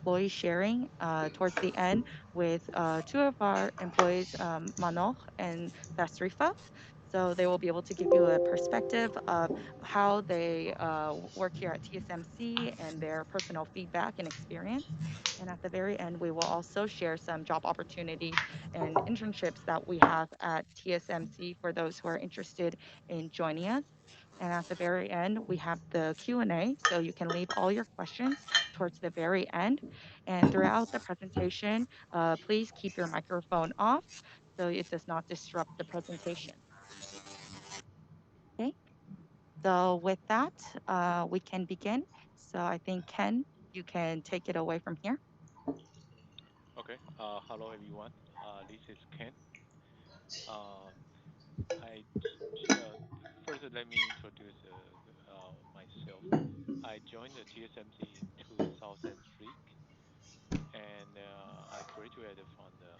employee sharing towards the end with two of our employees, Manoj and Tasrifa. So they will be able to give you a perspective of how they work here at TSMC and their personal feedback and experience. And at the very end, we will also share some job opportunities and internships that we have at TSMC for those who are interested in joining us. And at the very end, we have the Q&A, so you can leave all your questions towards the very end. And throughout the presentation, please keep your microphone off so it does not disrupt the presentation. Okay, so with that, we can begin. So I think, Ken, you can take it away from here. Okay. Hello, everyone. This is Ken. Uh, I first let me introduce myself. I joined the TSMC in 2003, and I graduated from the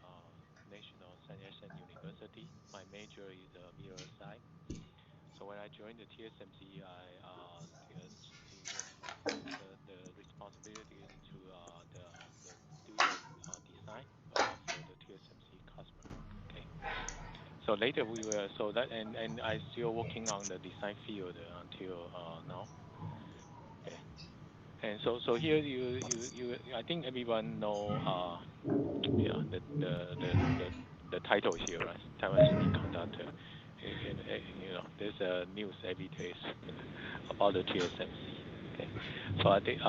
National Sun Yat-sen University. My major is mirror science. So when I joined the TSMC, I the responsibility to do the design for the TSMC customer. Okay. So later we were so that and I still working on the design field until now. Okay. And so here you I think everyone know yeah the title here, right? Taiwan Semiconductor. There's news every day about the TSMC. Okay. So I think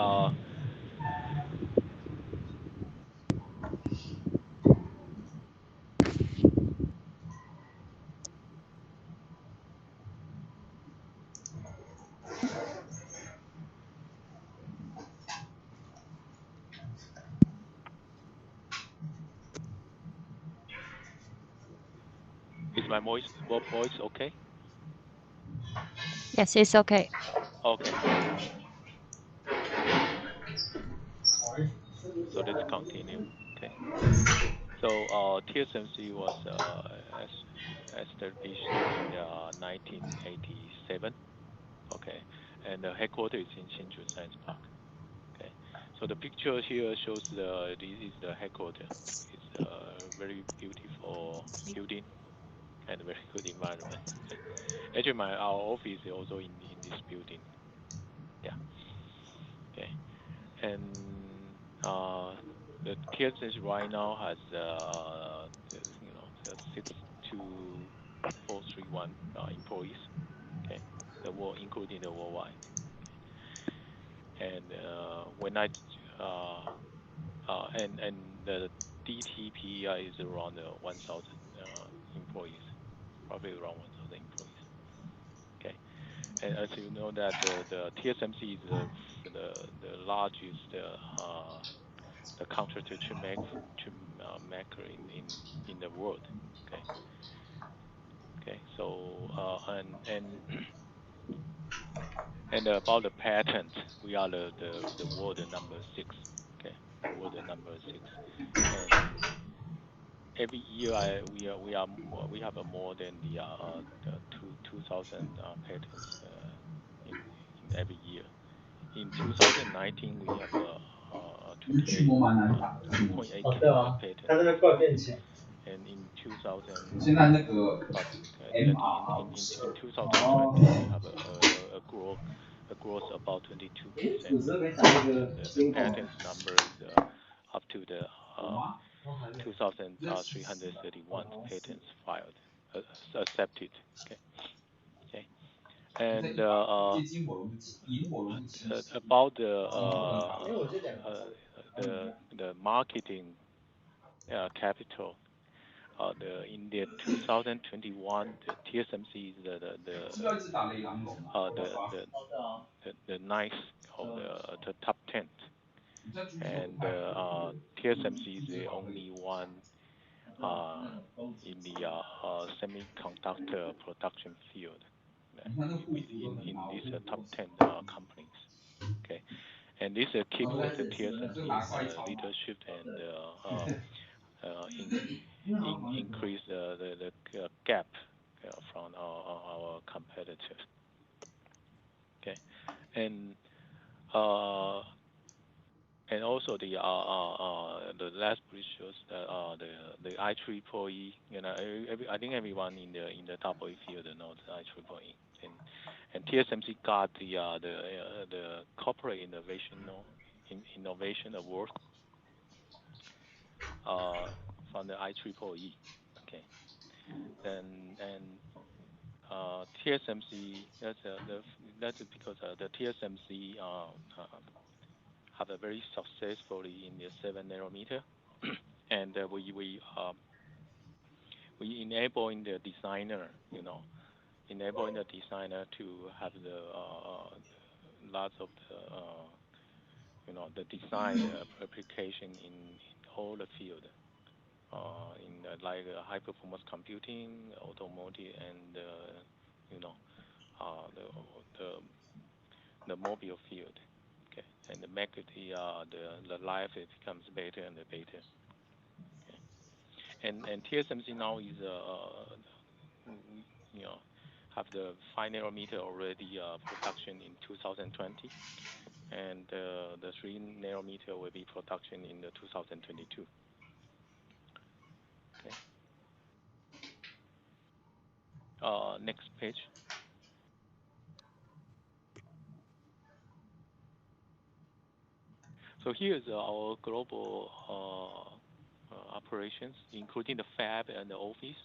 is my voice okay? Yes, it's okay. Okay. So let's continue. Okay. So TSMC was established in 1987. Okay, and the headquarters is in Hsinchu Science Park. Okay, so the picture here shows this is the headquarters. It's a very beautiful building and a very good environment. Actually, our office is also in this building. Yeah. Okay, and the TSMC right now has the 62431 employees. Okay, the world including the worldwide. And when I and the DTPI is around 1,000 employees, probably around 1,000 employees. Okay, and as you know that the TSMC is the largest the contractor chip maker in the world. Okay, okay. So and about the patent, we are the world number 6. Okay, the world number 6, and every year we have more than the 2,000 patents in every year. In 2019, we have 28 2.8 patents, and in 2000 but in 2020 we have a growth about 22%. The patents number is up to the 2,331 patents filed, accepted. Okay, okay. And about the marketing capital, in the 2021, the TSMC is the ninth of the top 10, and TSMC is the only one in the semiconductor production field in these top 10 companies. Okay, and this keeps the TSMC leadership and increase the gap from our competitors. Okay, and And also the last bridge shows that the IEEE, I think everyone in the double E field knows the IEEE, and TSMC got the corporate innovation award uh from the IEEE. Okay, and TSMC that's because the TSMC have a very successfully in the 7 nanometer, and we enabling the designer, enabling the designer to have the lots of the design application in all the field, in like high performance computing, automotive, and you know the mobile field. Okay, and the make it the life it becomes better and better. Okay, and TSMC now is you know have the 5 nanometer already production in 2020, and the 3 nanometer will be production in the 2022. Okay. Next page. So here is our global operations, including the fab and the office.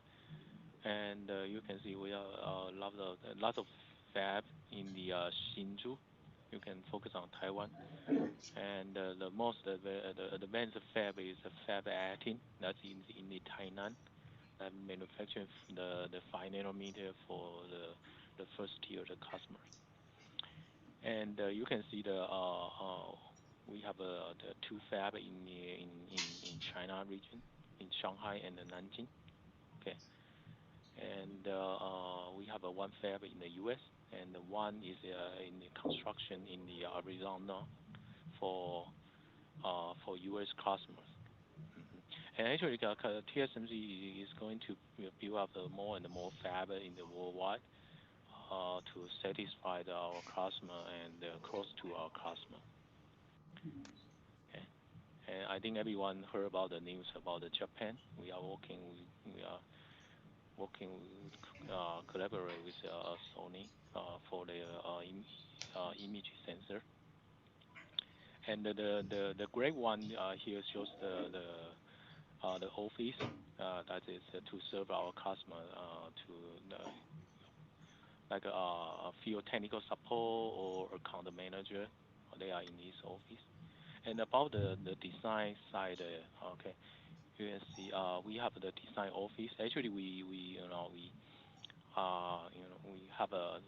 And you can see we have lots of fab in the Hsinchu. You can focus on Taiwan. And the most the advanced fab is the Fab 18. That's in the Tainan. That manufactures the 5 nanometer for the first tier the customers. And you can see we have the two fab in China region, in Shanghai and Nanjing. Okay, and we have one fab in the U.S. and one is in the construction in the Arizona for U.S. customers. Mhm. And actually, TSMC is going to build up more and more fab in the worldwide to satisfy our customer and close to our customer. Okay. And I think everyone heard about the news about the Japan. We are working with collaborate with Sony for the image sensor. And the gray one here shows the office that is to serve our customer to like a field technical support or account manager. They are in this office. And about the design side, okay, you can see we have the design office. Actually, we have a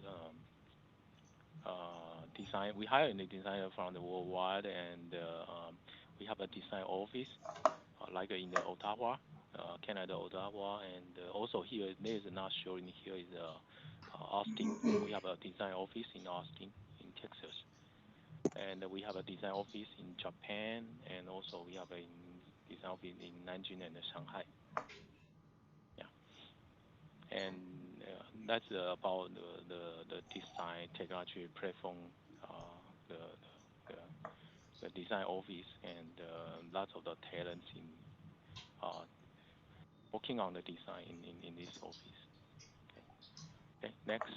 design. We hire a designer from the worldwide, and we have a design office like in the Ottawa, Canada, Ottawa, and also here there is not showing here is Austin. We have a design office in Austin, in Texas, and we have a design office in Japan, and also we have a design office in Nanjing and Shanghai. Yeah, and that's about the design technology platform, the, the the design office, and lots of the talents in uh, working on the design in this office. Okay. Okay. Next,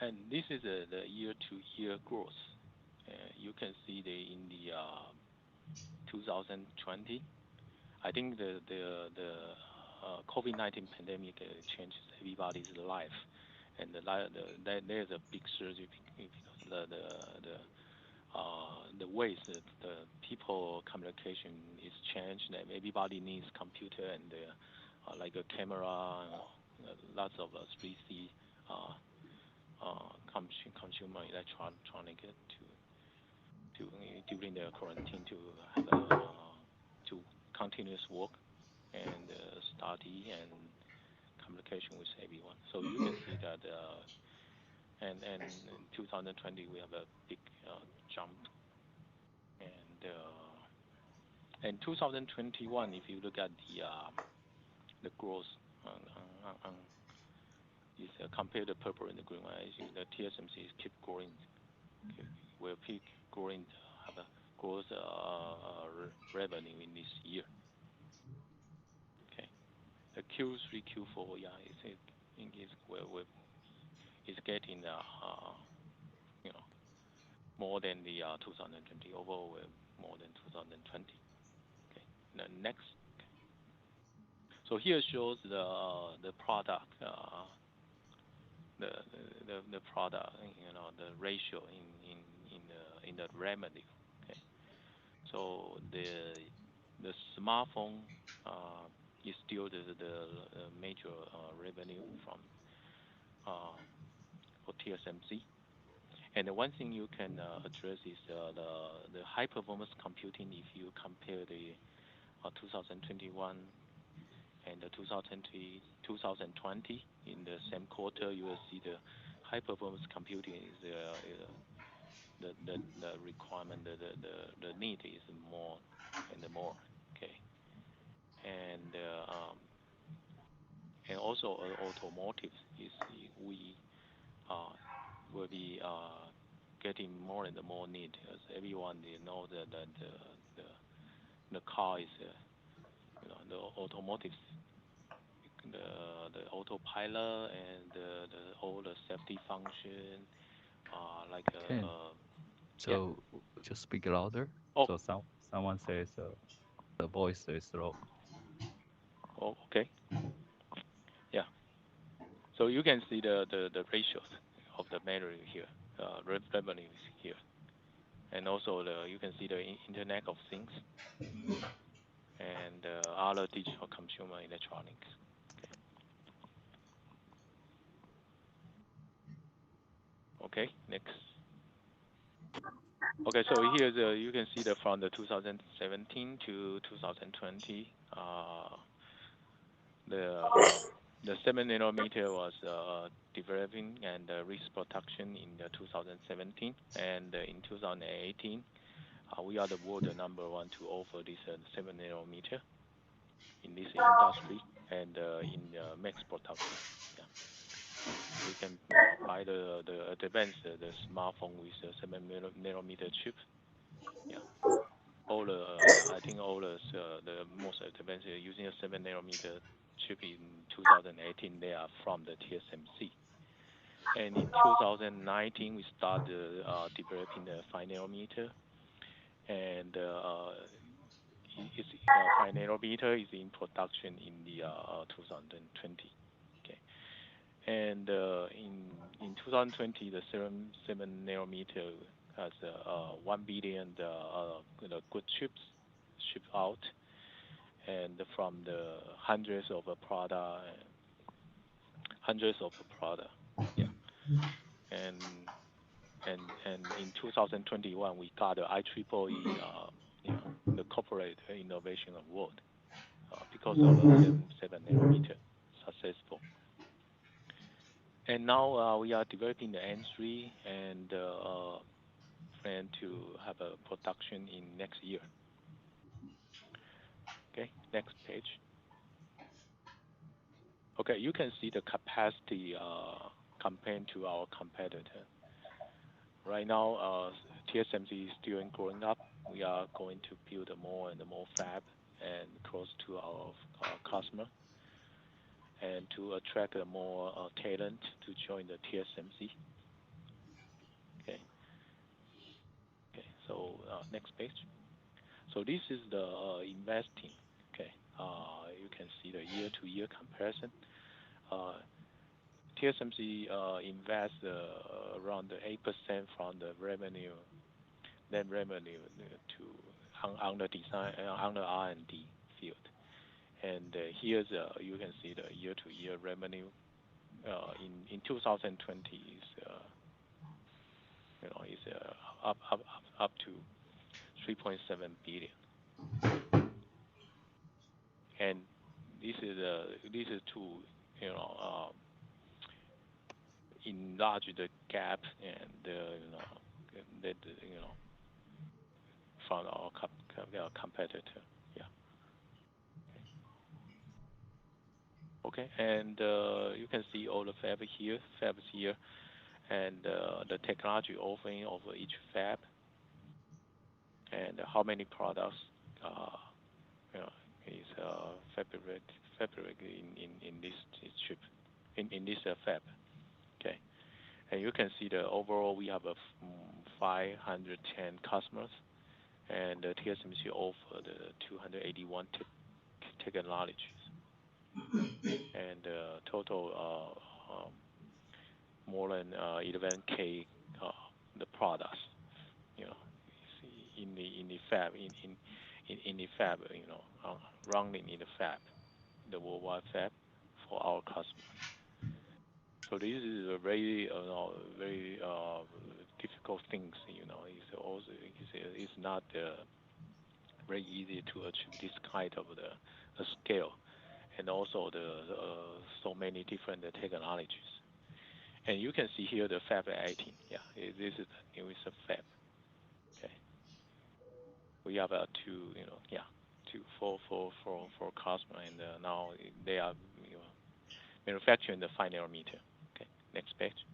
and this is the year-to-year growth. You can see in the 2020. I think the COVID-19 pandemic changed everybody's life, and there's a big surge because the ways that the people communication is changed. And everybody needs computer and like a camera, lots of 3C uh, consumer electronic during the quarantine to have to continuous work and study and communication with everyone. So you can see that, and in 2020 we have a big jump, and 2021 if you look at the growth is compared to purple and the green one, the TSMC keep growing, okay, will keep growing, have a growth revenue in this year. Okay. The Q3, Q4, yeah, I think is where it's getting you know more than the 2020 overall, more than 2020. Okay. The next. So here shows the product the product, the ratio in the revenue. Okay. So the smartphone is still the major revenue from uh, for TSMC. And the one thing you can address is the high performance computing. If you compare the 2021 and the 2020 in the same quarter, you will see the high performance computing is the requirement, the need is more and more. Okay. And and also automotive is we uh, will be getting more and more need, as everyone they know that the the car is the automotive, the autopilot and all the safety function like Ken, yeah. so just speak louder. Oh, So someone says the voice is low. oh, okay. Yeah. So you can see the ratios of the memory here, revenue is here, and also you can see the Internet of Things and other digital consumer electronics. Okay. Okay. Next. Okay. So here you can see the from the 2017 to 2020. The um, the 7 nanometer was developing and risk production in the 2017, and in 2018, we are the world number one to offer this 7 nanometer in this industry and in mass production. Yeah, we can buy the advanced the smartphone with a 7 nanometer chip. Yeah, all the I think all the most advanced using a 7 nanometer chip in 2018 they are from the TSMC. And in 2019 we started developing the 5 nanometer, and 5 nanometer is in production in the 2020. Okay, and in 2020 the 7 nanometer has 1 billion good chips shipped out, and from the hundreds of a product. Yeah, and in 2021 we got the IEEE the corporate innovation award because of a 7 nanometer successful. And now we are developing the N3 and plan to have a production in next year. Okay, next page. Okay, you can see the capacity compared to our competitor. Right now, TSMC is still growing up. We are going to build more and more fab and close to our customer, and to attract more talent to join the TSMC. Okay. Okay. So next page. So this is the investing. Okay. You can see the year-to-year comparison. Uh, TSMC invests around 8% from the revenue, then revenue on the design on the R&D field. And here's you can see the year-to-year revenue in 2020 is is up to 3.7 billion. And this is to you know enlarge the gap and that from our competitor. Yeah. Okay. And you can see all the fabs here, and the technology offering of each fab. and how many products uh, you know, is fabricated in this chip in this fab. Okay, and you can see the overall we have 510 customers, and TSMC offer the 281 technologies, and total more than 11K uh, the products, you know, in the fab in the fab, running in the fab, the worldwide fab for our customers. So this is a very very difficult things. It's also it's not very easy to achieve this kind of the scale, and also the so many different technologies. And you can see here the Fab 18. Yeah, this is the newest fab. Okay, we have two, two for customer, and now they are manufacturing the 5 nanometer. Okay, next page.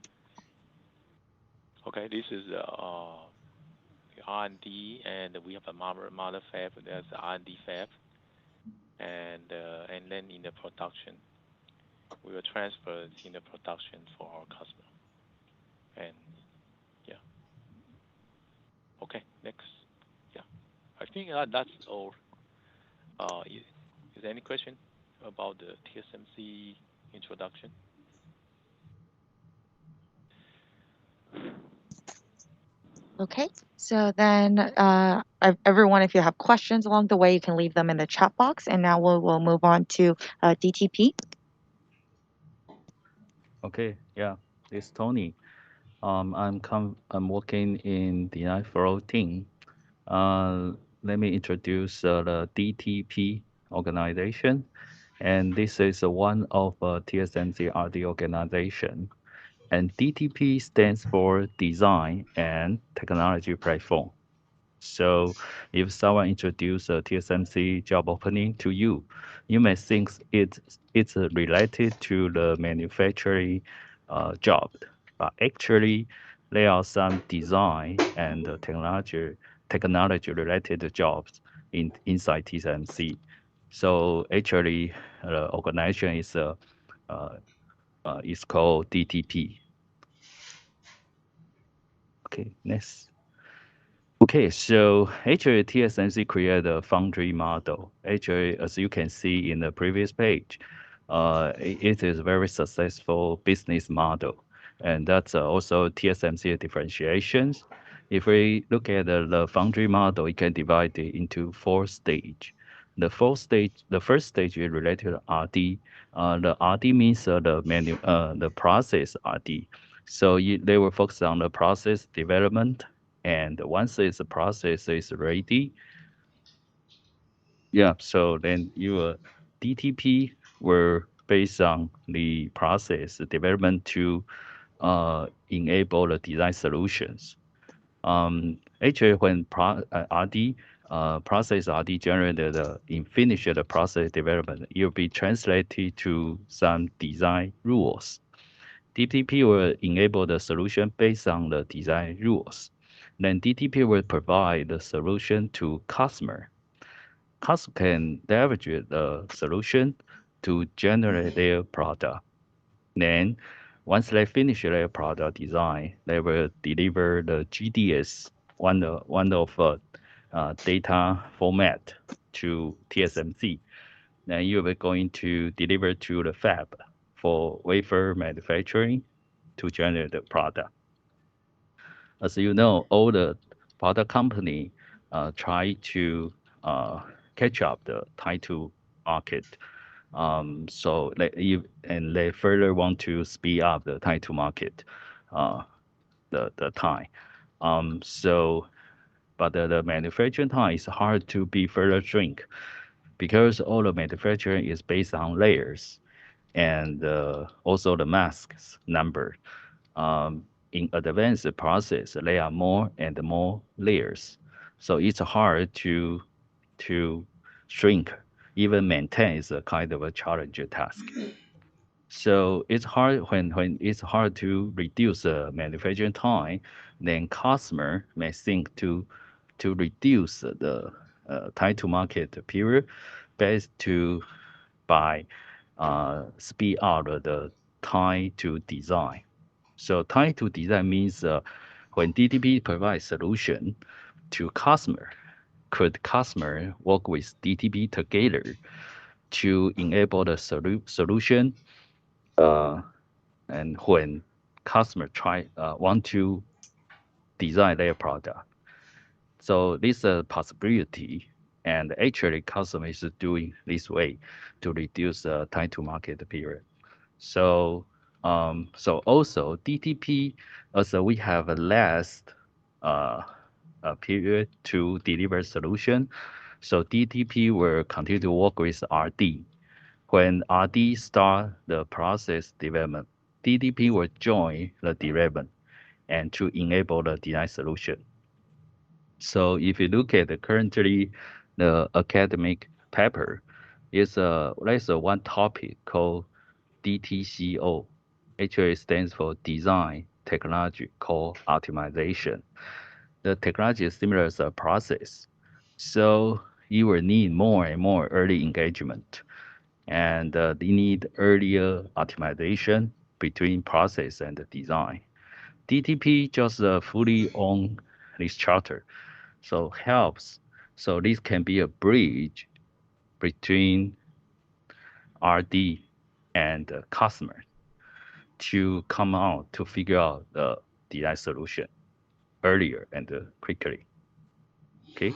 Okay, this is the R&D, and we have a mother fab. There's the R&D fab, and then in the production, we will transfer it in the production for our customer. And yeah, okay, next. Yeah, I think that's all. Is there any question about the TSMC introduction? Okay, so then everyone, if you have questions along the way, you can leave them in the chat box. And now we'll move on to DTP. Okay, yeah, it's Tony. I'm working in the design flow team. Uh, Let me introduce the DTP organization, and this is one of TSMC RD organization. And DTP stands for Design and Technology Platform. So if someone introduce a TSMC job opening to you, you may think it's related to the manufacturing job, but actually there are some design and technology related jobs inside TSMC. So actually, the organization uh, is called DTP. Okay, next. Okay, so actually TSMC created a foundry model. Actually, as you can see in the previous page, it is a very successful business model, and that's also TSMC differentiations. If we look at the foundry model, it can divide it into four stage. The first stage is related to RD. The RD means the process RD. So they will focus on the process development, and once the process is ready, yeah, so then your DTP were based on the process development to enable the design solutions. Actually, when RD process RD generated in finish the process development, it will be translated to some design rules. DTP will enable the solution based on the design rules. Then DTP will provide the solution to customer. Customer can leverage the solution to generate their product. Then once they finish their product design, they will deliver the GDS, one of data format to TSMC. Then you will going to deliver to the fab for wafer manufacturing to generate the product. As you know, all the product company try to uh, catch up the Taiwan market. And they further want to speed up the Taiwan market, uh, the time. So, but the manufacturing time is hard to be further shrink because all the manufacturing is based on layers and also the masks number. In advanced process, there are more and more layers. So it's hard to shrink, even maintain is a kind of a challenging task. So it's hard when it's hard to reduce the manufacturing time, then customer may think to reduce the time to market period based to by speed out the time to design. So time to design means when DTP provides solution to customer, could customer work with DTP together to enable the solution uh, and when customer try want to design their product. So this is a possibility, and actually customer is doing this way to reduce the time to market period. So so also DTP, also we have a less uh, period to deliver solution. So DTP will continue to work with RD. When RD start the process development, DTP will join the development and to enable the design solution. So if you look at the currently the academic paper, is there's a one topic called DTCO. Actually stands for Design Technology Code Optimization. The technology is similar as a process. So you will need more and more early engagement, and they need earlier optimization between process and the design. DTP just fully own this charter, so helps. So this can be a bridge between RD and the customer to come out to figure out the design solution earlier and quickly. Okay.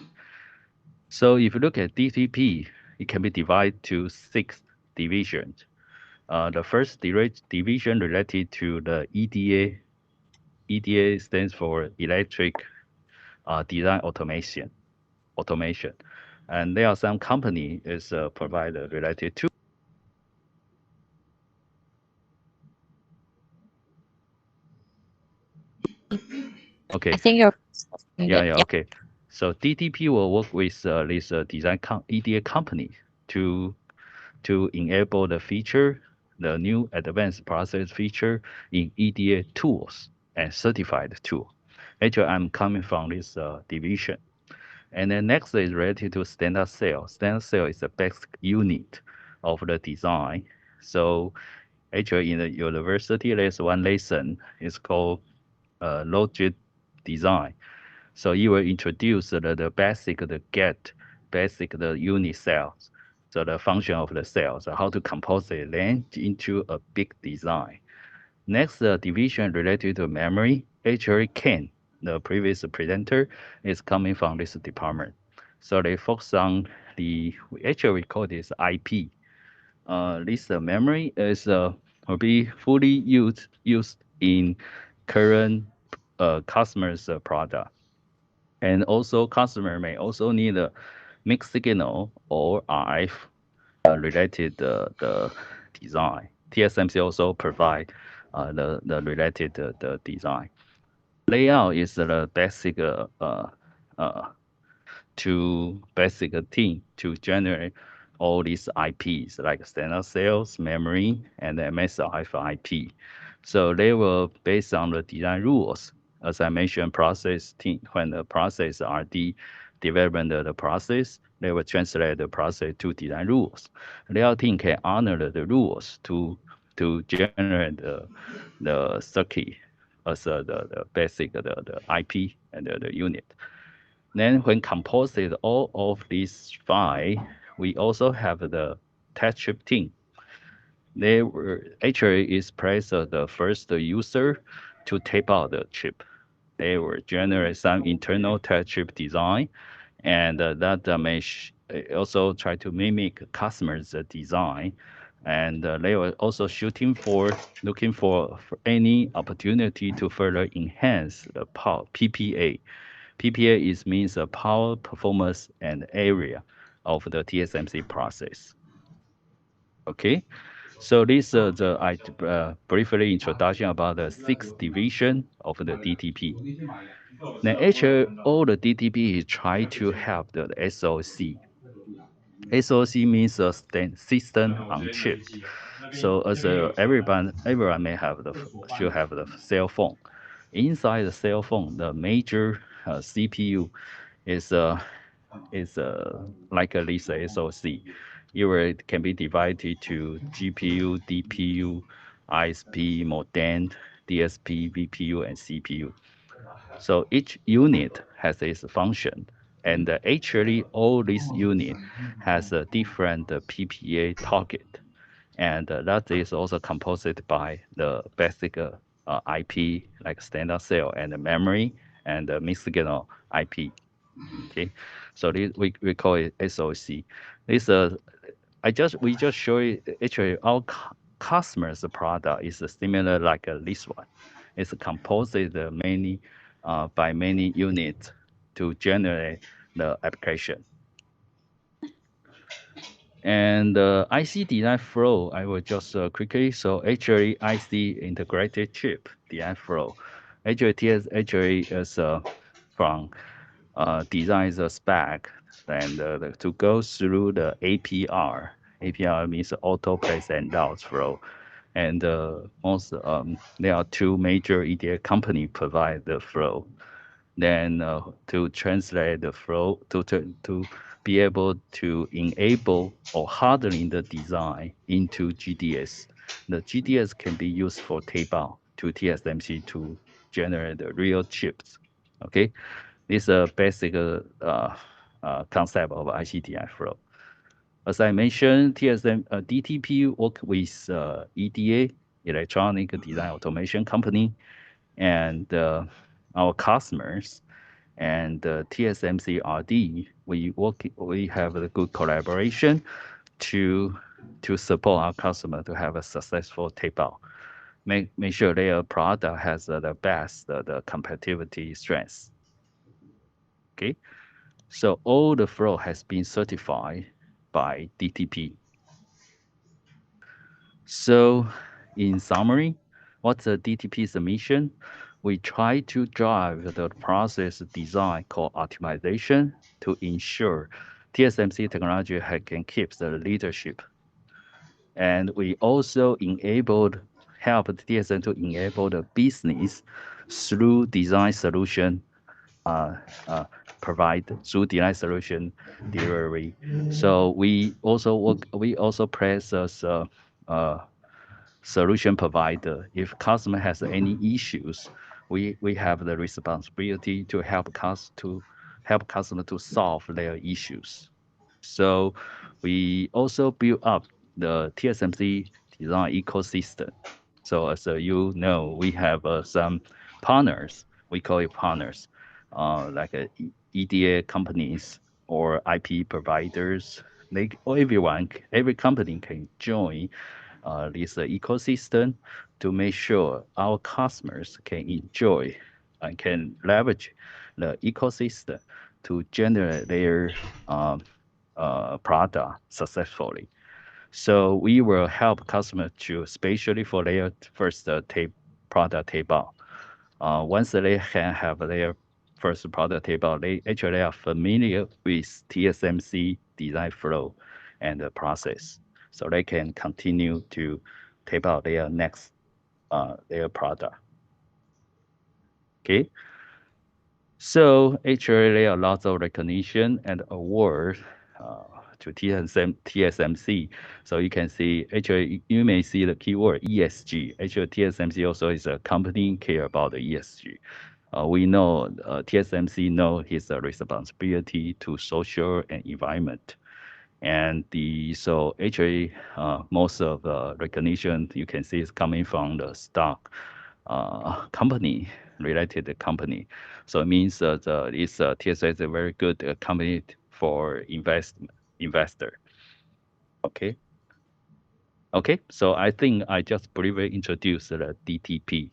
So if you look at DTP, it can be divided to six divisions. The first division related to the EDA. EDA stands for electric design automation. Automation, and there are some company is a provider related to. I Okay, think you're yeah, good. yeah, Yeah. okay. So DTP will work with this EDA company to enable the feature, the new advanced process feature in EDA tools and certified tool. Actually, I'm coming from this division. And then next is related to standard cell. Standard cell is the basic unit of the design. So actually in the university, there's one lesson. It's called logic design. So you will introduce the basic, the get, basic, the unit cells. So the function of the cells, how to compose it then into a big design. Next, division related to memory. Actually, Ken, the previous presenter, is coming from this department. So they focus on we call this IP. This memory is will be fully used in current customers' product. And also customer may also need a mixed signal or RF related the design. TSMC also provide the related the design. Layout is the basic uh, to basic team to generate all these IPs like standard cells, memory, and MSRF IP. So they will based on the design rules. As I mentioned, process team when the process RD development of the process, they will translate the process to design rules. Layout team can honor the rules to generate the circuit as the basic the IP and the unit. Then when composite all of these five, we also have the test chip team. They were actually is placed the first user to tape out the chip. They will generate some internal test chip design, and that may also try to mimic customers' design. And they were also looking for any opportunity to further enhance the PPA. PPA is means power, performance, and area of the TSMC process. Okay, so this the I briefly introduction about the sixth division of the DTP. Now, actually, all the DTP is try to have the SoC. SoC means a system on chip. So as everyone may have should have the cell phone. Inside the cell phone, the major CPU is like a Lisa SoC. It can be divided to GPU, DPU, ISP, modem, DSP, VPU, and CPU. So each unit has its function, and actually all these unit has a different PPA target, and that is also composed by the basic IP like standard cell and the memory and the mixed signal IP. Okay, so we call it SoC. This we just show it actually our customers product is similar like this one. It's composed many by many units to generate the application. And IC design flow, I will just quickly. So actually, IC integrated chip design flow. Actually, TS actually is from design the spec and to go through the APR. APR means auto place and route flow. And most there are two major EDA company provide the flow. Then to translate the flow to be able to enable or hardening the design into GDS. The GDS can be used for tape out to TSMC to generate the real chips. Okay, this is a basic concept of ICDI flow. As I mentioned, DTP work with EDA, Electronic Design Automation Company, and our customers and TSMC RD. We have a good collaboration to support our customer to have a successful tape out. Make sure their product has the best the competitivity strengths. Okay, so all the flow has been certified by DTP. So, in summary, what's the DTP's mission? We try to drive the process design called optimization to ensure TSMC technology can keep the leadership. And we also help TSMC to enable the business through design solution uh, uh, provide through design solution delivery. So we also press as a solution provider. If customer has any issues, we have the responsibility to help customer to solve their issues. So we also build up the TSMC design ecosystem. So as you know, we have some partners. We call it partners, like EDA companies or IP providers. Every company can join this ecosystem to make sure our customers can enjoy and can leverage the ecosystem to generate their product successfully. So we will help customers to, especially for their first product tape out. Once they can have their first product tape out, they actually are familiar with TSMC design flow and the process, so they can continue to tape out their product. Okay. So actually, there are lots of recognition and awards uh, to TSMC. So you can see, actually, you may see the keyword ESG. Actually, TSMC also is a company care about the ESG. We know TSMC know his responsibility to social and environment. And so actually, most of the recognition you can see is coming from the stock company related company. So it means TSA is a very good company for investor. Okay. Okay. So I think I just briefly introduced the DTP.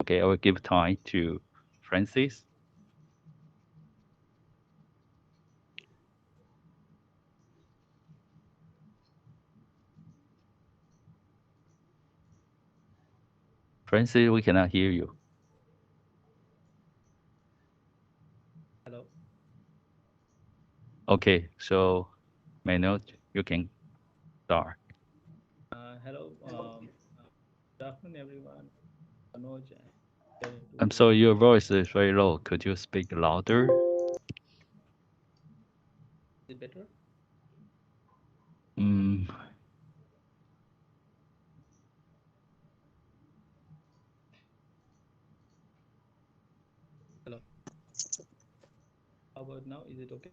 Okay. I will give time to Francis. Francis, we cannot hear you. Hello. Okay. So Manuel, you can start. Hello. Good afternoon, everyone. Manoj. I'm sorry, your voice is very low. Could you speak louder? Is it better? Mm, Hello. How about now? Is it okay?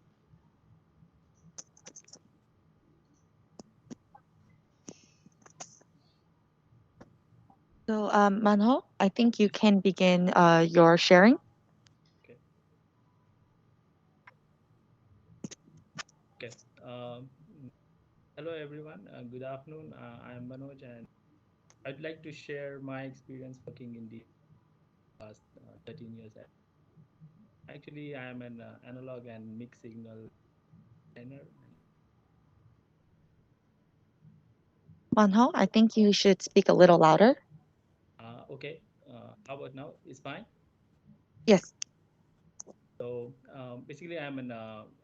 So, Manho, I think you can begin your sharing. Okay. Okay. Um, Hello, everyone. Good afternoon. I am Manoj, and I'd like to share my experience working in the past 13 years. Actually, I am an analog and mixed signal designer. Manho, I think you should speak a little louder. Okay. How about now? Is fine. Yes. So basically, I'm an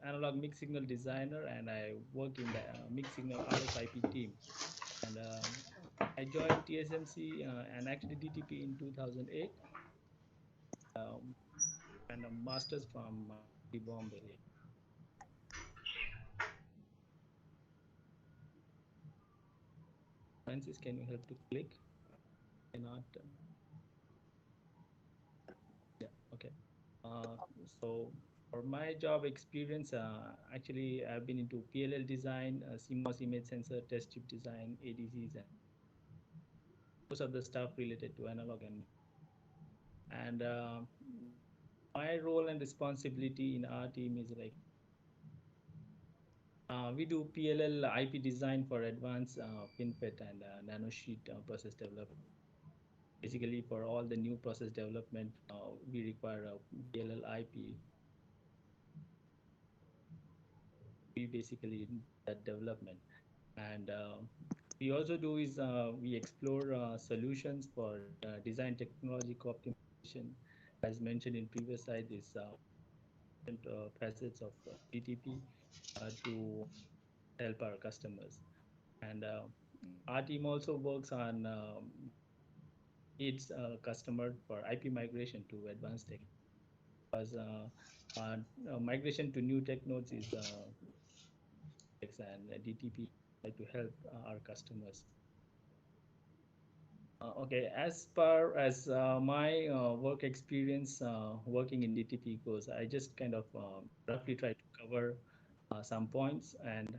analog mixed signal designer, and I work in the mixed signal RSIP team. And I joined TSMC and actually DTP in 2008, um, and a master's from Bombay. Yeah. Francis, can you help to click? Cannot. Yeah. Okay. Uh, so for my job experience, actually I've been into PLL design, CMOS image sensor, test chip design, ADCs, and most of the stuff related to analog and my role and responsibility in our team is like we do PLL IP design for advanced FinFET and nanosheet process development. Basically, for all the new process development, we require a PLL IP. We basically do that development, and we also do is we explore solutions for design technological optimization, as mentioned in previous slide. Is different facets of DTP to help our customers. And our team also works on its customer for IP migration to advanced tech. Because migration to new tech nodes is and DTP try to help our customers. Okay, as far as my work experience working in DTP goes, I just kind of roughly try to cover some points. And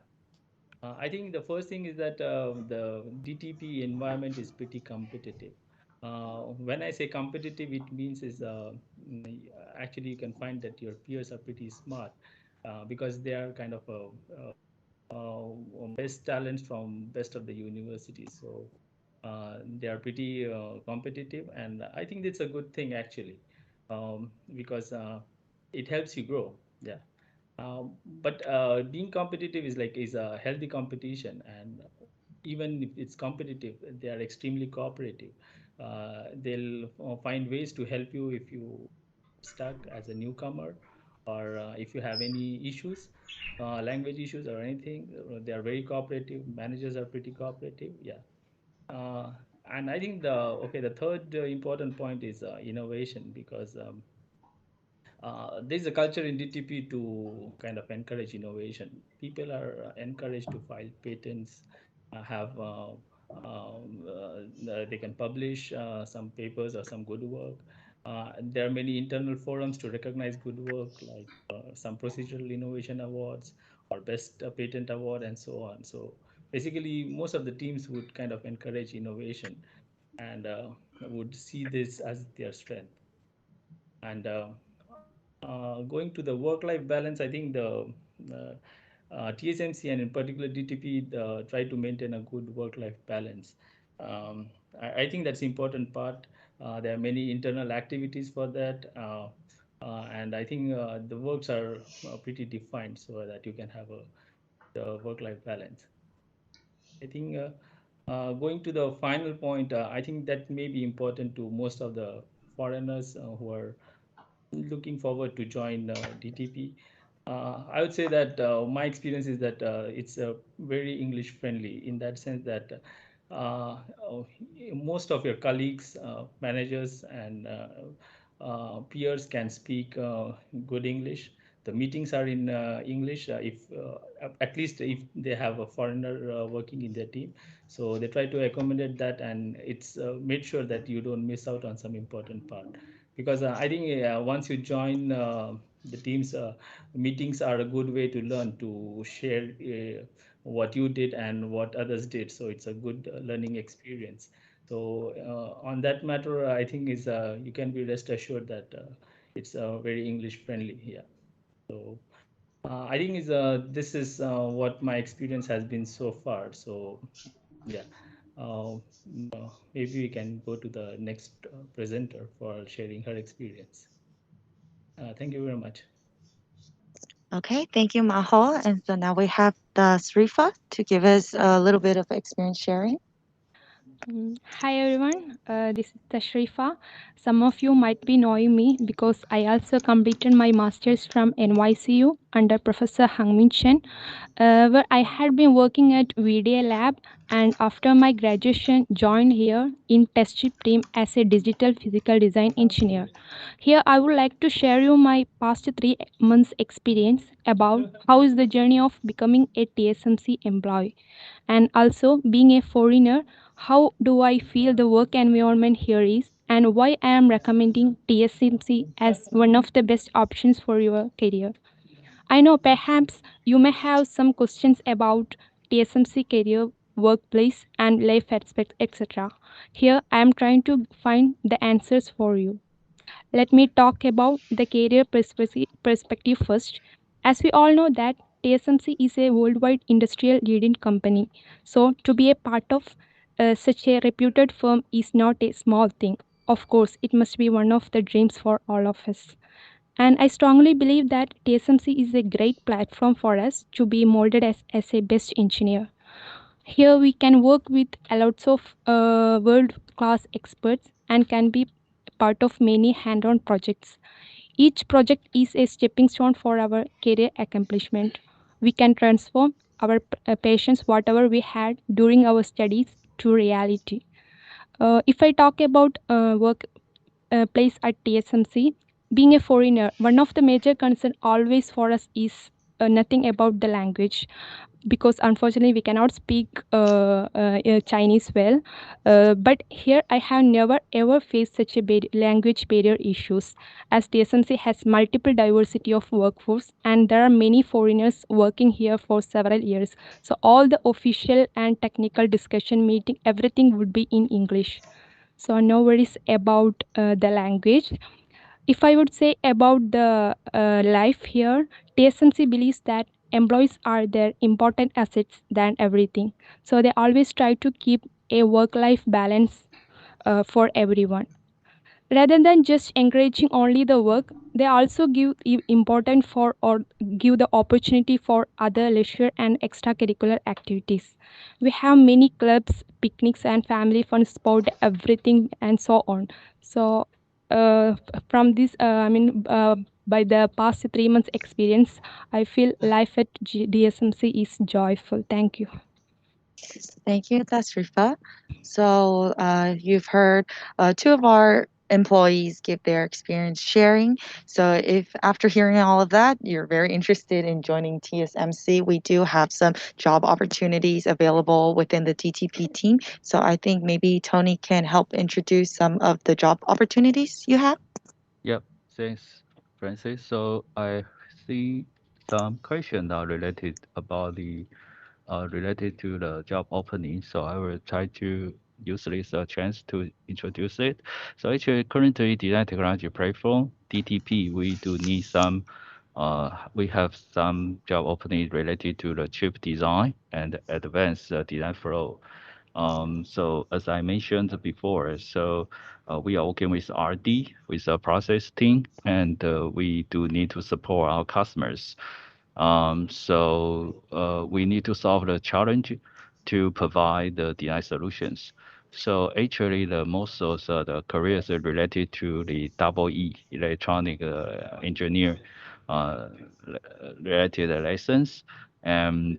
I think the first thing is that the DTP environment is pretty competitive. When I say competitive, it means is actually you can find that your peers are pretty smart because they are kind of best talents from best of the universities. So they are pretty competitive, and I think it's a good thing actually because it helps you grow. Yeah. But being competitive is like is a healthy competition, and even if it's competitive, they are extremely cooperative. They'll find ways to help you if you stuck as a newcomer, or if you have any issues, language issues or anything. They are very cooperative. Managers are pretty cooperative. Yeah. Uh, and I think the third important point is innovation because there's a culture in DTP to kind of encourage innovation. People are encouraged to file patents, have they can publish some papers or some good work. There are many internal forums to recognize good work, like some procedural innovation awards or best patent award and so on. So basically, most of the teams would kind of encourage innovation and would see this as their strength. And going to the work-life balance, I think uh, TSMC and in particular DTP try to maintain a good work-life balance. Um, I think that's important part. There are many internal activities for that, and I think the works are pretty defined so that you can have a work-life balance. I think going to the final point, I think that may be important to most of the foreigners who are looking forward to join DTP. I would say that my experience is that it's very English friendly in that sense that uh, most of your colleagues, managers, and peers can speak good English. The meetings are in English, if at least if they have a foreigner working in their team. So they try to accommodate that, and it's made sure that you don't miss out on some important part. Because I think once you join the teams, meetings are a good way to learn to share what you did and what others did. So it's a good learning experience. So on that matter, I think is you can be rest assured that it's very English friendly. Yeah. So I think is this is what my experience has been so far. So yeah, maybe we can go to the next presenter for sharing her experience. Thank you very much. Okay, thank you, Maho. And so now we have the Srifa to give us a little bit of experience sharing. Hi everyone, this is Tashrifa. Some of you might be knowing me because I also completed my master's from NYCU under Professor Hangmin Chen, where I had been working at VDA Lab, and after my graduation joined here in Testchip team as a digital physical design engineer. Here I would like to share you my past 3 months experience about how is the journey of becoming a TSMC employee, and also being a foreigner, how do I feel the work environment here is, and why I am recommending TSMC as one of the best options for your career. I know perhaps you may have some questions about TSMC career, workplace, and life aspects, etc. Here I am trying to find the answers for you. Let me talk about the career perspective first. As we all know that TSMC is a worldwide industrial leading company. So to be a part of such a reputed firm is not a small thing. Of course, it must be one of the dreams for all of us. And I strongly believe that TSMC is a great platform for us to be molded as a best engineer. Here we can work with a lots of world-class experts and can be part of many hand-on projects. Each project is a stepping stone for our career accomplishment. We can transform our patients, whatever we had during our studies, to reality. If I talk about work place at TSMC, being a foreigner, one of the major concern always for us is nothing about the language, because unfortunately we cannot speak Chinese well. But here I have never ever faced such a language barrier issues, as TSMC has multiple diversity of workforce and there are many foreigners working here for several years. So all the official and technical discussion meeting, everything would be in English. So no worries about the language. If I would say about the life here, TSMC believes that employees are their important assets than everything. So they always try to keep a work-life balance for everyone. Rather than just encouraging only the work, they also give important for or give the opportunity for other leisure and extracurricular activities. We have many clubs, picnics, and family fun sport, everything, and so on. So, from this, by the past 3 months experience, I feel life at DSMC is joyful. Thank you. Thank you, that's Rifa. So you've heard two of our employees give their experience sharing. So if after hearing all of that, you're very interested in joining TSMC, we do have some job opportunities available within the DTP team. So I think maybe Tony can help introduce some of the job opportunities you have. Yep, thanks, Francis. So I see some questions are related to the job opening. So I will try to use this chance to introduce it. So actually, currently design technology platform DTP, we have some job opening related to the chip design and advanced design flow. So as I mentioned before, we are working with RD, with a process team, and we do need to support our customers. We need to solve the challenge to provide the design solutions. So actually, the most of the careers are related to the double E, electronic engineer, uh, related lessons, and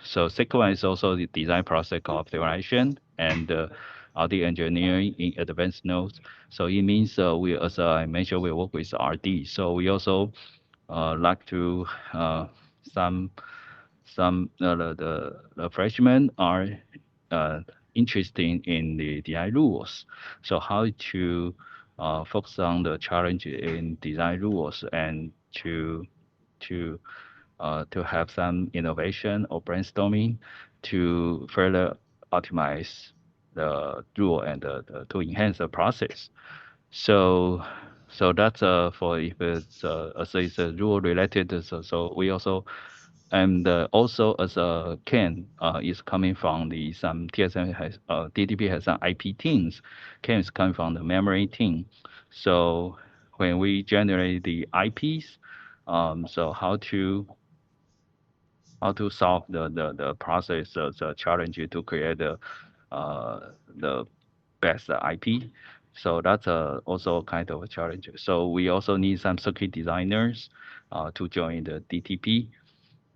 So second one is also the design process optimization and RD engineering in advanced nodes. So it means we, as I mentioned, we work with RD. So we also like to some the freshmen are uh, interested in the design rules. So how to focus on the challenge in design rules and to to have some innovation or brainstorming to further optimize the rule and to enhance the process. So so that's for if it's as it's a rule related, so we also and also as Ken is coming from the some TSM has DTP has some IP teams. Ken is coming from the memory team. So when we generate the IPs, so how to solve the process the challenge to create the best IP. So that's also kind of a challenge. So we also need some circuit designers to join the DTP.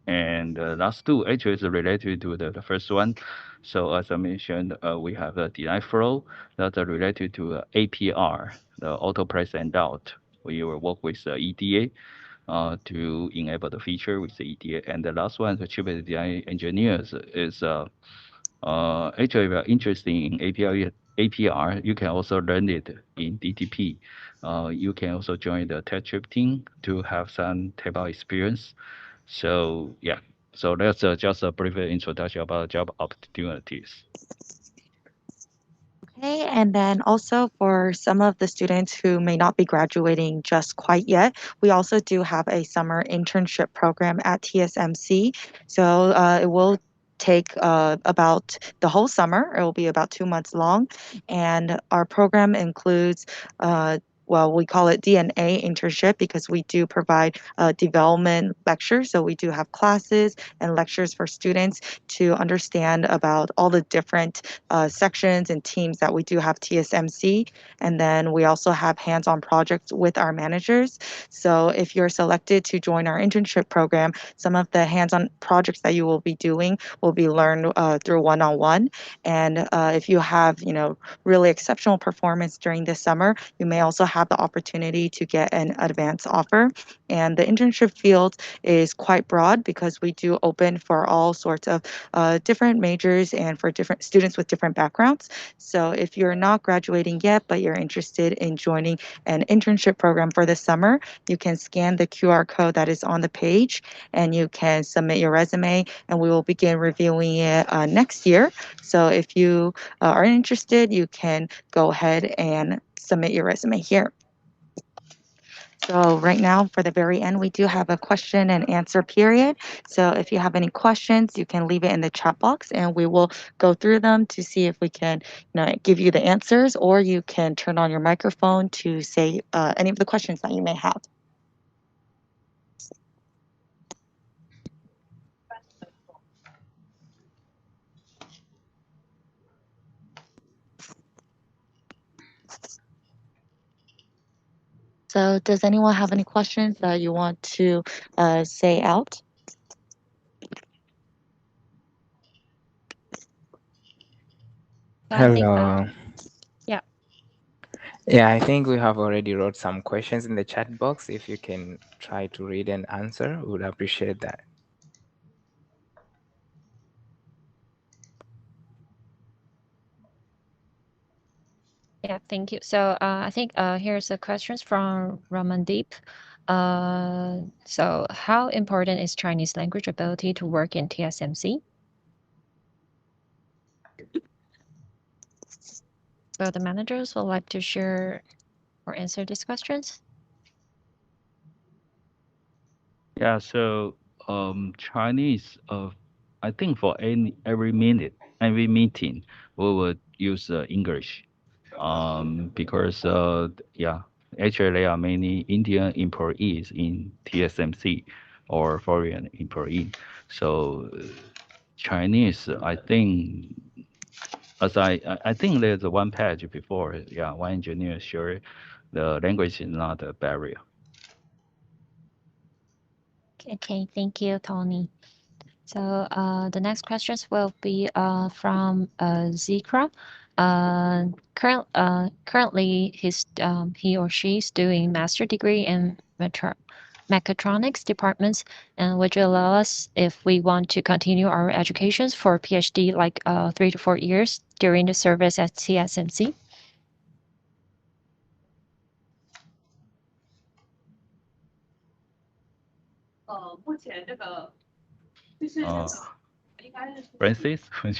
And last two actually is related to the first one. So as I mentioned, we have the design flow that's related to APR, the auto press and out. We will work with EDA to enable the feature with the EDA. And the last one, the chip design engineers, is actually we are interested in APR. You can also learn it in DTP. You can also join the tech chip team to have some table experience. So yeah, so that's just a brief introduction about job opportunities. Okay, and then also for some of the students who may not be graduating just quite yet, we also do have a summer internship program at TSMC. So it will take about the whole summer. It will be about 2 months long, and our program includes. Well, we call it DNA internship because we do provide development lectures. So we do have classes and lectures for students to understand about all the different sections and teams that we do have TSMC. And then we also have hands-on projects with our managers. So if you're selected to join our internship program, some of the hands-on projects that you will be doing will be learned through one-on-one. And if you have, really exceptional performance during this summer, you may also have the opportunity to get an advance offer. And the internship field is quite broad because we do open for all sorts of different majors and for different students with different backgrounds. So if you're not graduating yet, but you're interested in joining an internship program for the summer, you can scan the QR code that is on the page and you can submit your resume and we will begin reviewing it next year. So if you are interested, you can go ahead and submit your resume here. So right now, for the very end, we do have a question and answer period. So if you have any questions, you can leave it in the chat box, and we will go through them to see if we can, give you the answers, or you can turn on your microphone to say any of the questions that you may have. So does anyone have any questions that you want to say out? So I think, Hello. yeah, Yeah, I think we have already wrote some questions in the chat box. If you can try to read and answer, we would appreciate that. yeah, thank you. So I think here's a questions from Ramandeep. So how important is Chinese language ability to work in TSMC? So the managers would like to share or answer these questions. Yeah, so Chinese, I think for every minute, every meeting, we would use English, because yeah, actually there are many Indian employees in TSMC or foreign employee. So Chinese, I think, I think there's one page before, yeah, one engineer sure the language is not a barrier. Okay, thank you, Tony. So the next questions will be from Zikra. Currently, he or she's doing master degree in mechatronics departments, and would you allow us if we want to continue our educations for PhD like 3 to 4 years during the service at TSMC? Uh, Francis, would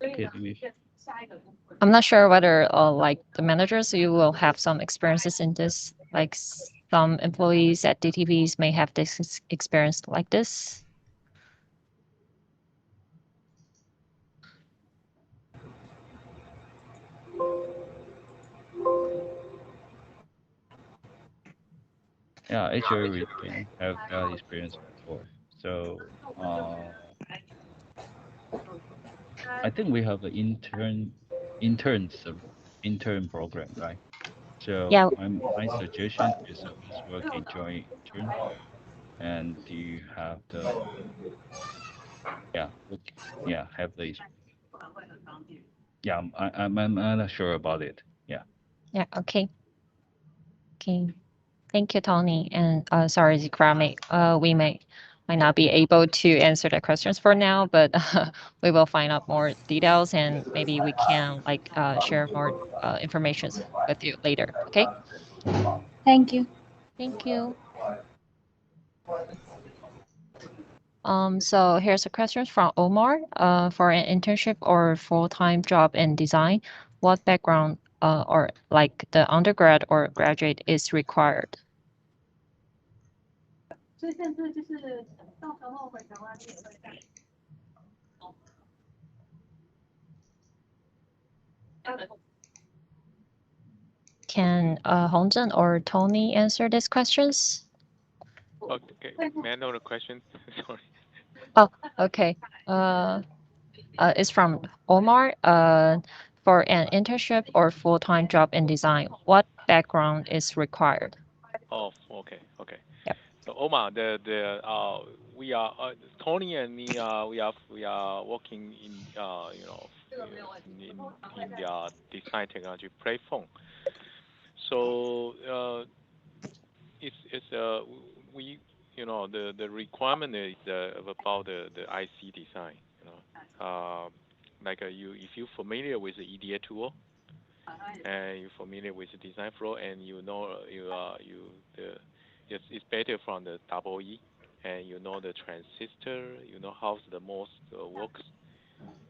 you give me? I'm not sure whether like the managers you will have some experiences in this, like some employees at DTVs may have this experience like this. Yeah, actually, we can have that experience before. So, I think we have an intern program, right? So, Yeah, my suggestion is always work in joint intern, and you have the yeah, look, yeah, have the yeah. I'm not sure about it. Yeah. yeah, okay. Okay. Thank you, Tony. And sorry, Zikra, we might not be able to answer the questions for now, but we will find out more details and maybe we can like share more information with you later. Okay. Thank you. Thank you. So here's a question from Omar. For an internship or full-time job in design, what background or like the undergrad or graduate is required? Can Hongzhen or Tony answer these questions? Okay, may I know the question? Sorry. Oh, okay. Uh, it's from Omar. For an internship or full-time job in design, what background is required? Oh, okay, okay. Yep. So Omar, we are Tony and me. We are working in in their design technology platform. So it's we the requirement is about the IC design. Like you if you're familiar with the EDA tool and you're familiar with the design flow and you know the it's better from the double E and you know the transistor, you know how the MOS works.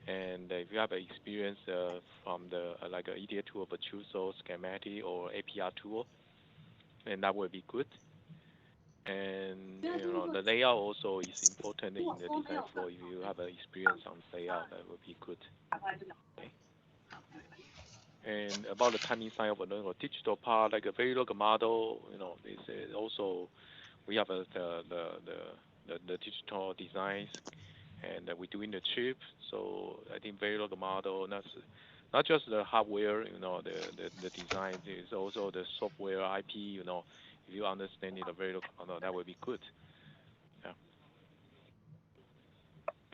And if you have experience from the like a EDA tool, but choose those schematic or APR tool, then that would be good. And the layout also is important in the design flow. If you have experience on layout, that would be good. Okay. And about the timing side of the digital part, like a very local model, is also we have the digital designs, and we're doing the chip. So I think very local model, not just the hardware, the design, is also the software IP. If you understand it, a very local model, that would be good. Yeah.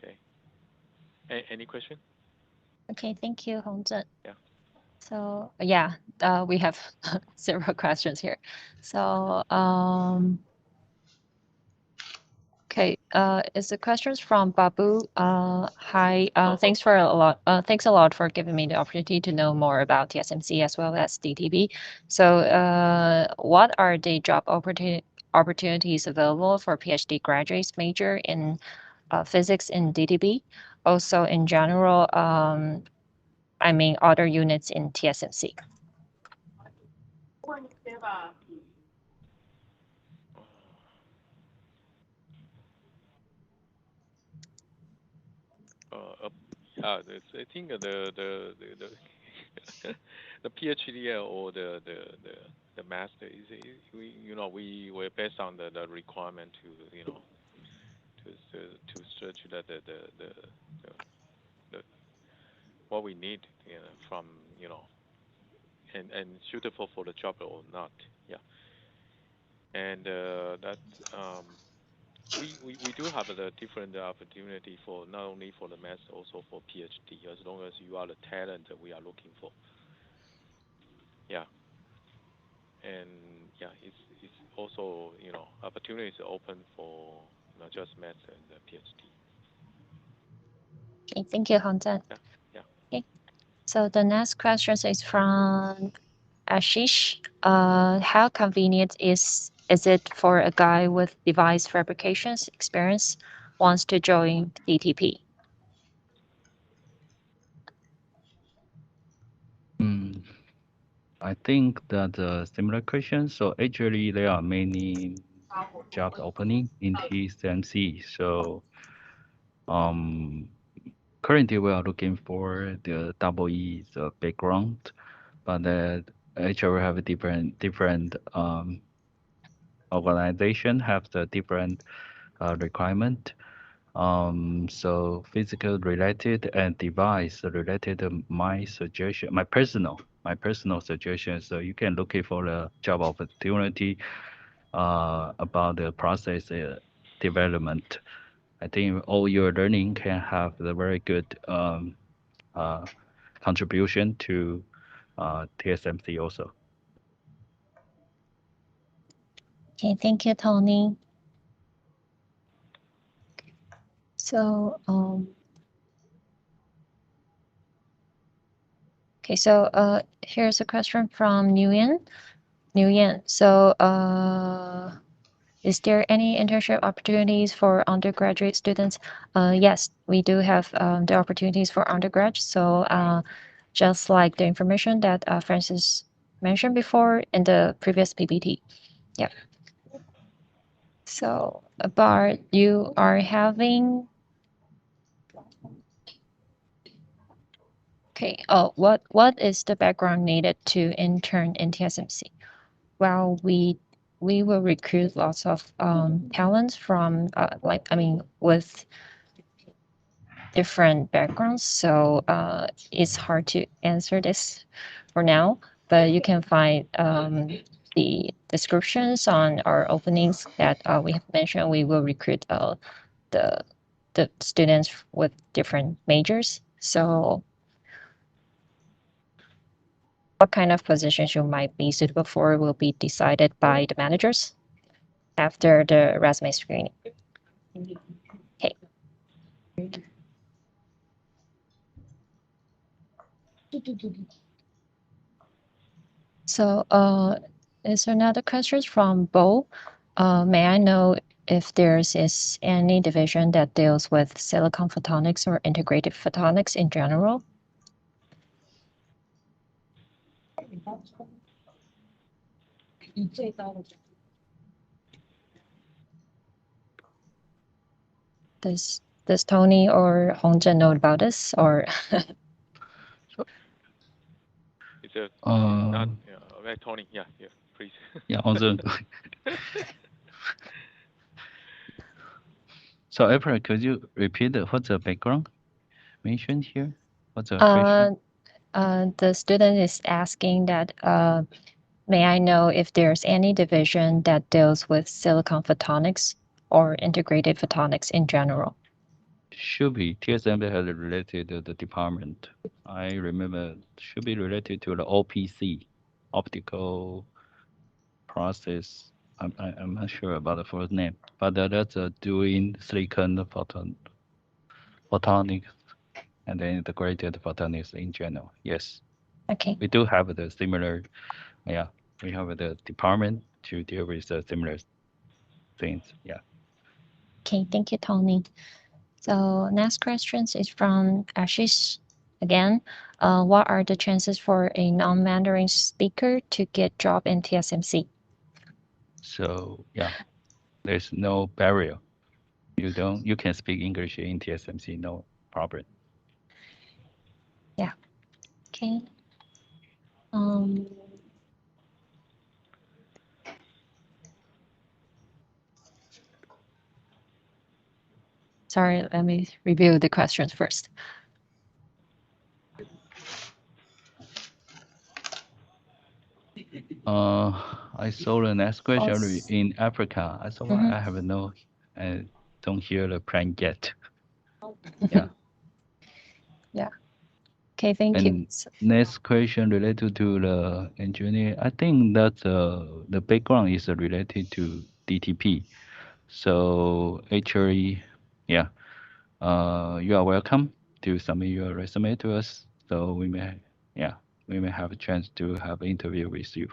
Okay. Any question? Okay, thank you, Hongzhen. Yeah. So yeah, we have several questions here. So okay, it's a questions from Babu. Hi, thanks a lot for giving me the opportunity to know more about TSMC as well as DTB. So, what are the job opportunities available for PhD graduates major in physics in DTB? Also, in general, I mean, other units in TSMC. I think the PhD or the master we were based on the requirement to search the what we need from and suitable for the job or not. Yeah. and that we do have the different opportunity for not only for the master, also for PhD, as long as you are the talent that we are looking for. Yeah, and yeah, it's also opportunities open for not just master and the PhD. Okay, thank you, Hong Zhen. Yeah, yeah. Okay, so the next question is from Ashish. How convenient is it for a guy with device fabrications experience wants to join DTP? I think that similar question. So actually, there are many job opening in TSMC. So um, currently we are looking for the double E background, but actually we have a different organization have the different requirement. So physical related and device related, my suggestion, my personal suggestion. So you can look it for the job opportunity about the process development. I think all your learning can have the very good uh, contribution to TSMC also. Okay, thank you, Tony. So okay, so here's a question from Nguyen. Nguyen. So is there any internship opportunities for undergraduate students? Yes, we do have the opportunities for undergrad. So just like the information that Francis mentioned before in the previous PPT. Yeah. So Bart, you are having. Okay. Oh, what is the background needed to intern in TSMC? Well, we will recruit lots of talents from with different backgrounds. So it's hard to answer this for now, but you can find the descriptions on our openings that we have mentioned. We will recruit the students with different majors. So what kind of positions you might be suitable for will be decided by the managers after the resume screening. Okay. So is another question from Bo. May I know if there's is any division that deals with silicon photonics or integrated photonics in general? Does Tony or Hongzhen know about this, or It's a not okay, Tony. Yeah, yeah, please. yeah, also. So April, could you repeat what's the background mentioned here? What's the question? the student is asking that may I know if there's any division that deals with silicon photonics or integrated photonics in general? Should be TSMC has related to the department. I remember should be related to the OPC, optical process. I'm not sure about the full name, but that's doing silicon photonics and then integrated photonics in general. Yes, Okay. we do have the similar. Yeah, we have the department to deal with the similar things. Yeah. Okay, thank you, Tony. So next question is from Ashish again. What are the chances for a non-Mandarin speaker to get job in TSMC? So yeah, there's no barrier. You can speak English in TSMC, no problem. Yeah. Okay. Um, sorry, let me review the questions first. I saw the next question Also, in Africa. I saw I have no, I don't hear the plan yet. Yeah. yeah. Okay, thank you. And next question related to the engineer. I think that the background is related to DTP. So actually, yeah, you are welcome to submit your resume to us. So we may, yeah, we may have a chance to have an interview with you.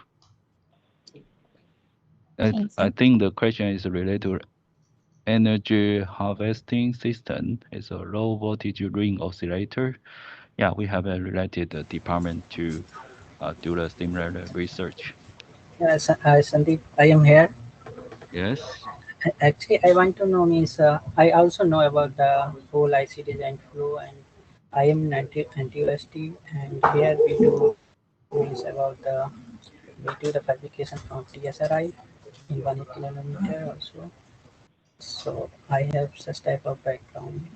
Okay, I think the question is related to energy harvesting system. It's a low voltage ring oscillator. Yeah, we have a related department to do the similar research. Yes, Sandeep, I am here. Yes. Actually, I want to know means I also know about the whole IC design flow, and I am in NTU, and here we do means about we do the fabrication from TSRI in 180 nanometer also. So I have such type of background.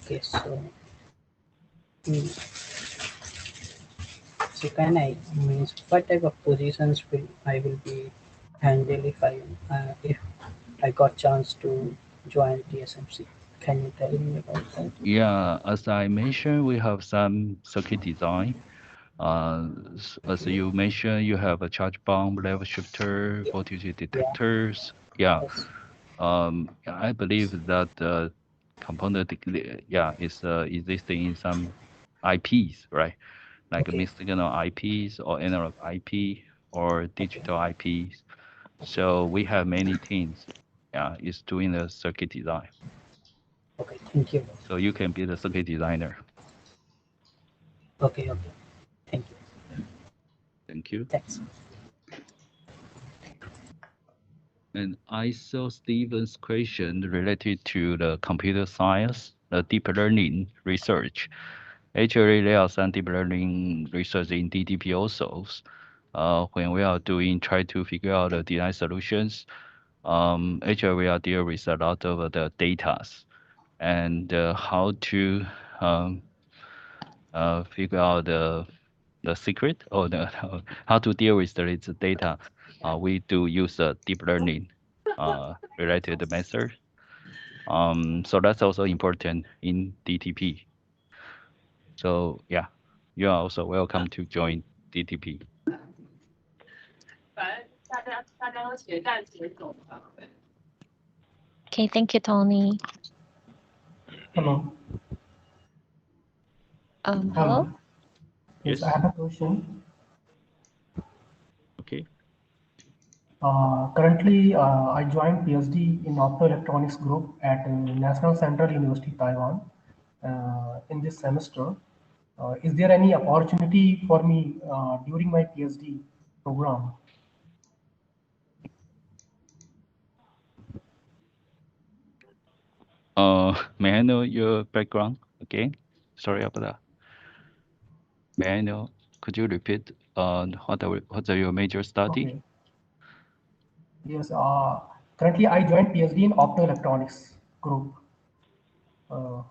Okay, mm, so can I means what type of positions will I will be handle if I got chance to join TSMC? Can you tell me about that? Yeah, as I mentioned, we have some circuit design. As you mentioned, you have a charge pump, level shifter, voltage Yeah. detectors. Yeah. Yes. I believe that component, yeah, is existing in some IPs, right? Like a Okay. mixed signal IPs or analog IP or Okay. digital IPs. So we have many teams, yeah, is doing the circuit design. Okay. Thank you. So you can be the circuit designer. Okay. Okay. Thank you. Thank you. Thanks. And I saw Steven's question related to the computer science, the deep learning research. Actually, there are some deep learning research in DTP also. When we are doing, try to figure out the design solutions, actually we are dealing with a lot of the data and how to um, figure out the secret or the how to deal with the data. We do use a deep learning related method. So that's also important in DTP. So yeah, you are also welcome to join DTP. Okay, thank you, Tony. Hello. Hello. Hello. Yes, I Yes. have a question. Okay. Currently, I joined PhD in optoelectronics group at National Central University, Taiwan, in this semester. Is there any opportunity for me during my PhD program? May I know your background again? Sorry about that. May I know? Could you repeat? What are your major study? Okay. Yes. Currently, I joined PhD in optoelectronics group. Uh,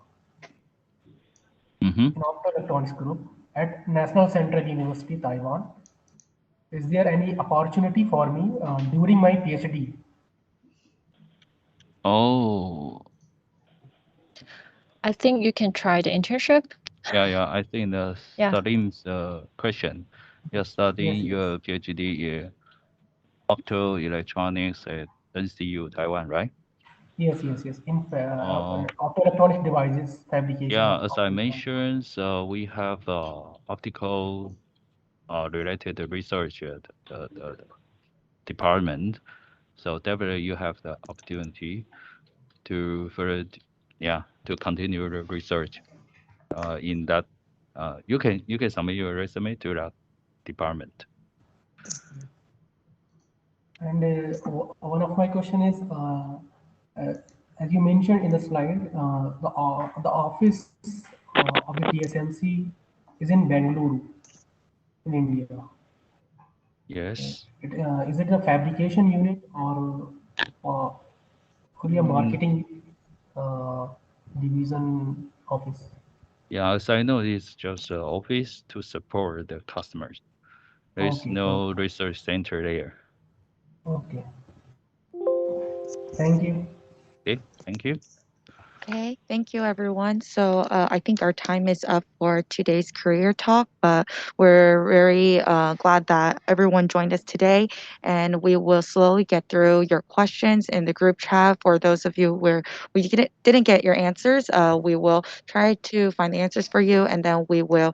Mm-hmm. in optoelectronics group at National Central University, Taiwan. Is there any opportunity for me during my PhD? Oh, I think you can try the internship. yeah. I think the Yeah. Salim's question. You're studying Yes, yes, your PhD in optoelectronics at NCU, Taiwan, right? yes. In Uh, optoelectronic devices fabrication yeah, of as I optoelectronic. mentioned, we have optical related research at the department. So definitely you have the opportunity to further, yeah, to continue the research in that. You can submit your resume to that department. And one of my question is, uh, as you mentioned in the slide, the office of the TSMC is in Bangalore, in India. Yes. Is it a fabrication unit or could be a Mm, marketing uh, division office? Yeah, as I know, it's just an office to support the customers. There is Okay, no research center there. okay. Thank you. Okay, thank you. Okay, thank you everyone. So I think our time is up for today's career talk, but we're very glad that everyone joined us today, and we will slowly get through your questions in the group chat. For those of you where we didn't get your answers, we will try to find the answers for you, and then we will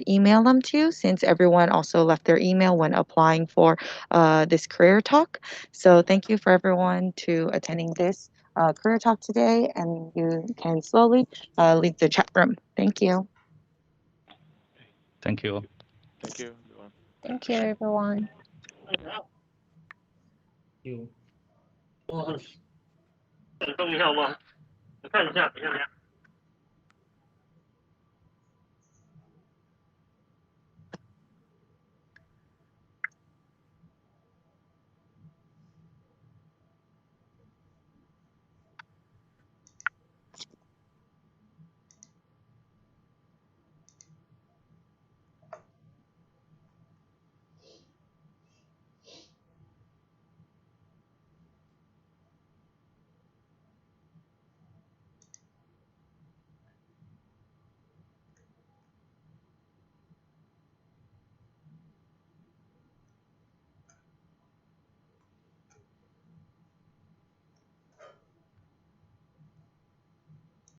email them to you since everyone also left their email when applying for this career talk. So thank you for everyone to attending this career talk today, and you can slowly leave the chat room. Thank you. Okay. Thank Thank you. you. Thank you, everyone. Thank you, everyone. You. 等一下，我看一下，等一下。